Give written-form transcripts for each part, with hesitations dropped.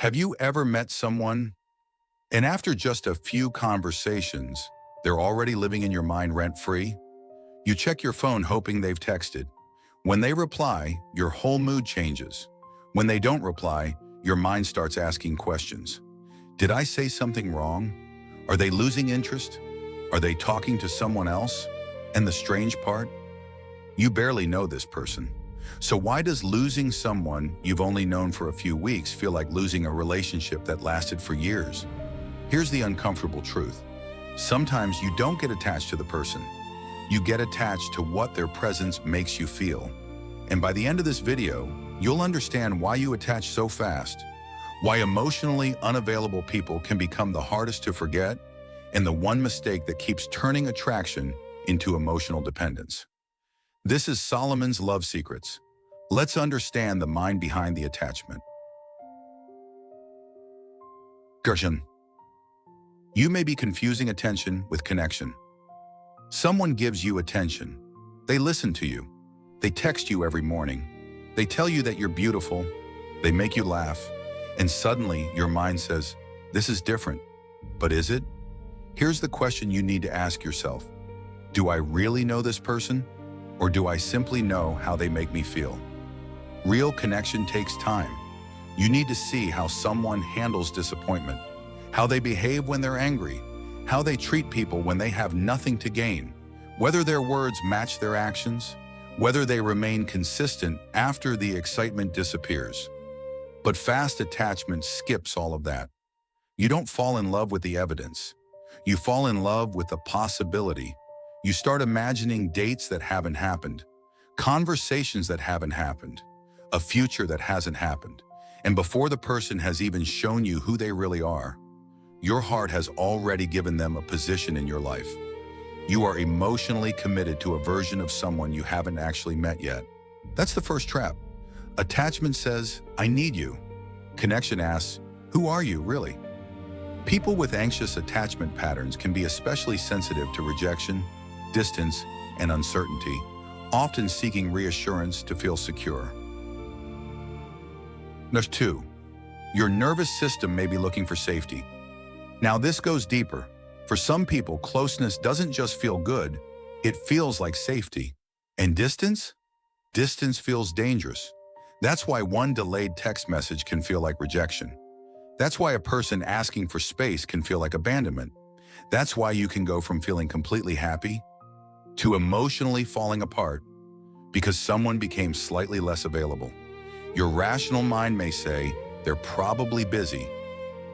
Have you ever met someone, and after just a few conversations, they're already living in your mind rent-free? You check your phone hoping they've texted. When they reply, your whole mood changes. When they don't reply, your mind starts asking questions. Did I say something wrong? Are they losing interest? Are they talking to someone else? And the strange part? You barely know this person. So why does losing someone you've only known for a few weeks feel like losing a relationship that lasted for years? Here's the uncomfortable truth. Sometimes you don't get attached to the person. You get attached to what their presence makes you feel. And by the end of this video, you'll understand why you attach so fast, why emotionally unavailable people can become the hardest to forget, and the one mistake that keeps turning attraction into emotional dependence. This is Solomon's Love Secrets. Let's understand the mind behind the attachment. Gershon. You may be confusing attention with connection. Someone gives you attention. They listen to you. They text you every morning. They tell you that you're beautiful. They make you laugh. And suddenly your mind says, this is different. But is it? Here's the question you need to ask yourself. Do I really know this person? Or do I simply know how they make me feel? Real connection takes time. You need to see how someone handles disappointment, how they behave when they're angry, how they treat people when they have nothing to gain, whether their words match their actions, whether they remain consistent after the excitement disappears. But fast attachment skips all of that. You don't fall in love with the evidence. You fall in love with the possibility. You start imagining dates that haven't happened, conversations that haven't happened, a future that hasn't happened. And before the person has even shown you who they really are, your heart has already given them a position in your life. You are emotionally committed to a version of someone you haven't actually met yet. That's the first trap. Attachment says, I need you. Connection asks, who are you really? People with anxious attachment patterns can be especially sensitive to rejection, distance, and uncertainty, often seeking reassurance to feel secure. Number 2, your nervous system may be looking for safety. Now this goes deeper. For some people, closeness doesn't just feel good, it feels like safety. And distance? Distance feels dangerous. That's why one delayed text message can feel like rejection. That's why a person asking for space can feel like abandonment. That's why you can go from feeling completely happy to emotionally falling apart because someone became slightly less available. Your rational mind may say, they're probably busy,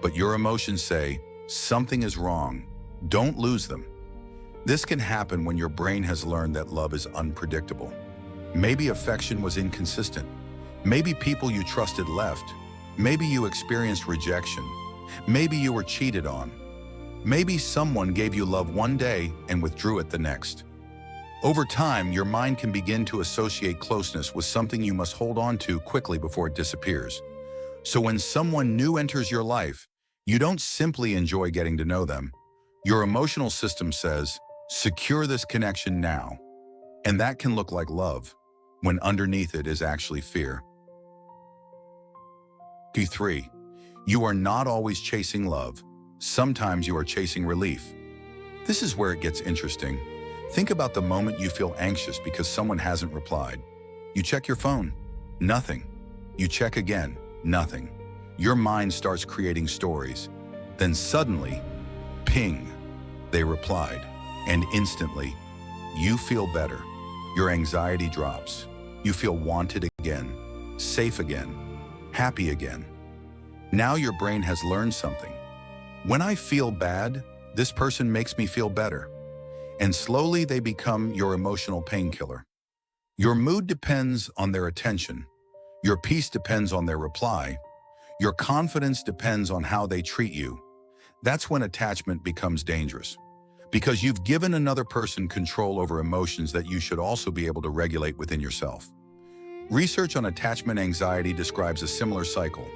but your emotions say, something is wrong. Don't lose them. This can happen when your brain has learned that love is unpredictable. Maybe affection was inconsistent. Maybe people you trusted left. Maybe you experienced rejection. Maybe you were cheated on. Maybe someone gave you love one day and withdrew it the next. Over time, your mind can begin to associate closeness with something you must hold on to quickly before it disappears. So when someone new enters your life, you don't simply enjoy getting to know them. Your emotional system says, secure this connection now. And that can look like love, when underneath it is actually fear. 3, you are not always chasing love. Sometimes you are chasing relief. This is where it gets interesting. Think about the moment you feel anxious because someone hasn't replied. You check your phone, nothing. You check again, nothing. Your mind starts creating stories. Then suddenly, ping, they replied. And instantly, you feel better. Your anxiety drops. You feel wanted again, safe again, happy again. Now your brain has learned something. When I feel bad, this person makes me feel better. And slowly they become your emotional painkiller. Your mood depends on their attention. Your peace depends on their reply. Your confidence depends on how they treat you. That's when attachment becomes dangerous. Because you've given another person control over emotions that you should also be able to regulate within yourself. Research on attachment anxiety describes a similar cycle.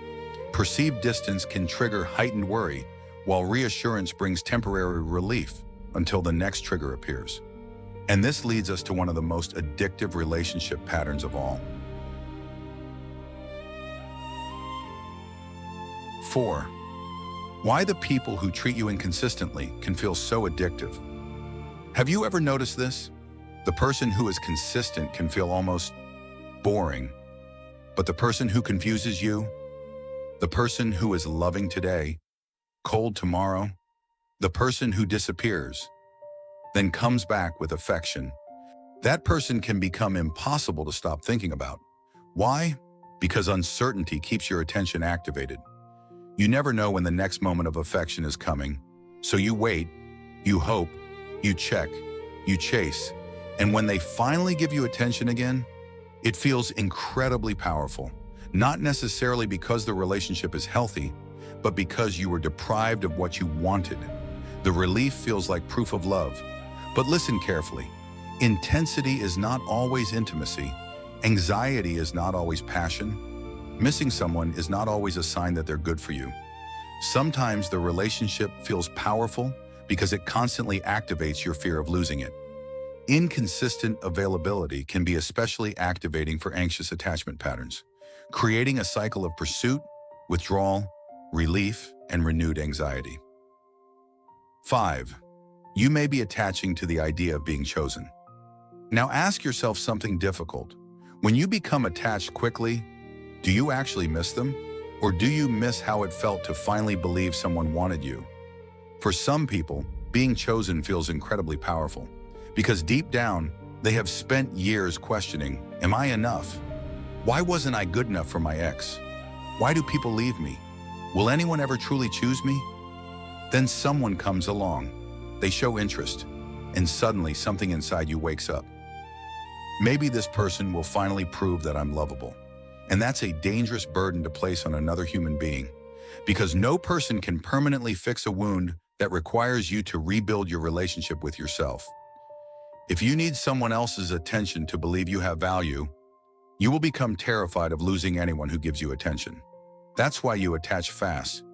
Perceived distance can trigger heightened worry, while reassurance brings temporary relief until the next trigger appears. And this leads us to one of the most addictive relationship patterns of all. 4. Why the people who treat you inconsistently can feel so addictive. Have you ever noticed this? The person who is consistent can feel almost boring, but the person who confuses you, the person who is loving today, cold tomorrow, the person who disappears, then comes back with affection, that person can become impossible to stop thinking about. Why? Because uncertainty keeps your attention activated. You never know when the next moment of affection is coming, so you wait, you hope, you check, you chase, and when they finally give you attention again, it feels incredibly powerful, not necessarily because the relationship is healthy, but because you were deprived of what you wanted. The relief feels like proof of love. But listen carefully. Intensity is not always intimacy. Anxiety is not always passion. Missing someone is not always a sign that they're good for you. Sometimes the relationship feels powerful because it constantly activates your fear of losing it. Inconsistent availability can be especially activating for anxious attachment patterns, creating a cycle of pursuit, withdrawal, relief, and renewed anxiety. 5. You may be attaching to the idea of being chosen. Now ask yourself something difficult. When you become attached quickly, do you actually miss them? Or do you miss how it felt to finally believe someone wanted you? For some people, being chosen feels incredibly powerful, because deep down, they have spent years questioning, am I enough? Why wasn't I good enough for my ex? Why do people leave me? Will anyone ever truly choose me? Then someone comes along. They show interest, and suddenly something inside you wakes up. Maybe this person will finally prove that I'm lovable. And that's a dangerous burden to place on another human being, because no person can permanently fix a wound that requires you to rebuild your relationship with yourself. If you need someone else's attention to believe you have value, you will become terrified of losing anyone who gives you attention. That's why you attach fast.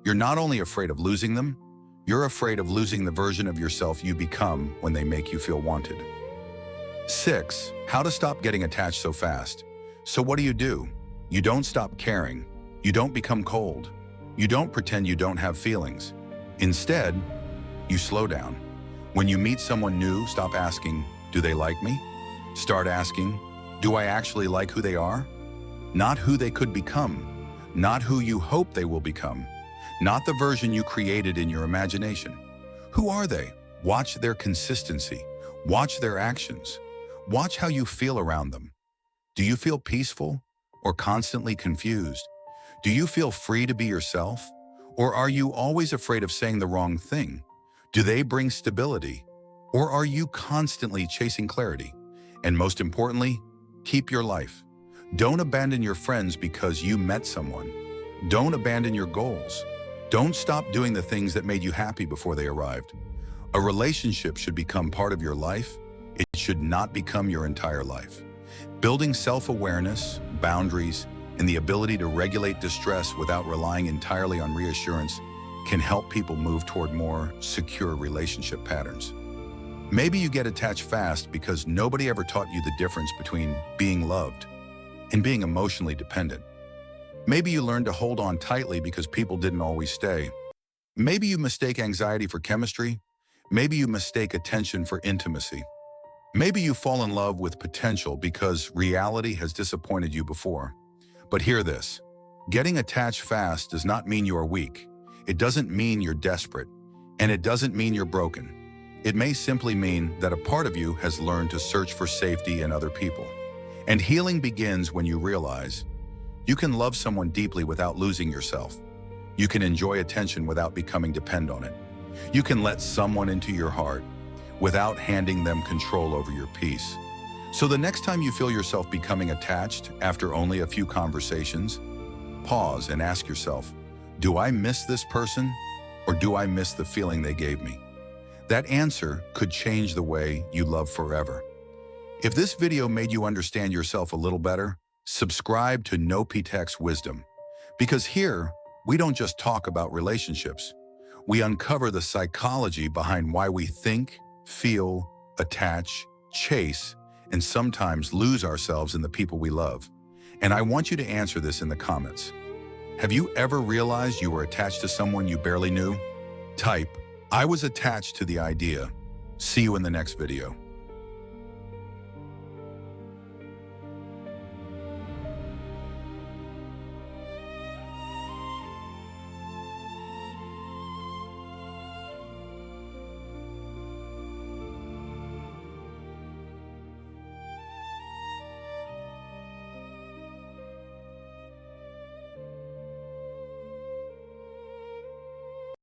You're not only afraid of losing them, you're afraid of losing the version of yourself you become when they make you feel wanted. 6. How to stop getting attached so fast. So what do? You don't stop caring. You don't become cold. You don't pretend you don't have feelings. Instead, you slow down. When you meet someone new, stop asking, do they like me? Start asking, do I actually like who they are? Not who they could become. Not who you hope they will become. Not the version you created in your imagination. Who are they? Watch their consistency. Watch their actions. Watch how you feel around them. Do you feel peaceful or constantly confused? Do you feel free to be yourself? Or are you always afraid of saying the wrong thing? Do they bring stability? Or are you constantly chasing clarity? And most importantly, keep your life. Don't abandon your friends because you met someone. Don't abandon your goals. Don't stop doing the things that made you happy before they arrived. A relationship should become part of your life. It should not become your entire life. Building self-awareness, boundaries, and the ability to regulate distress without relying entirely on reassurance can help people move toward more secure relationship patterns. Maybe you get attached fast because nobody ever taught you the difference between being loved and being emotionally dependent. Maybe you learned to hold on tightly because people didn't always stay. Maybe you mistake anxiety for chemistry. Maybe you mistake attention for intimacy. Maybe you fall in love with potential because reality has disappointed you before. But hear this. Getting attached fast does not mean you are weak. It doesn't mean you're desperate. And it doesn't mean you're broken. It may simply mean that a part of you has learned to search for safety in other people. And healing begins when you realize you can love someone deeply without losing yourself. You can enjoy attention without becoming dependent on it. You can let someone into your heart without handing them control over your peace. So the next time you feel yourself becoming attached after only a few conversations, pause and ask yourself, do I miss this person or do I miss the feeling they gave me? That answer could change the way you love forever. If this video made you understand yourself a little better, subscribe to No Pretext Wisdom, because here we don't just talk about relationships. We uncover the psychology behind why we think, feel, attach, chase, and sometimes lose ourselves in the people we love. And I want you to answer this in the comments. Have you ever realized you were attached to someone you barely knew? Type, I was attached to the idea. See you in the next video.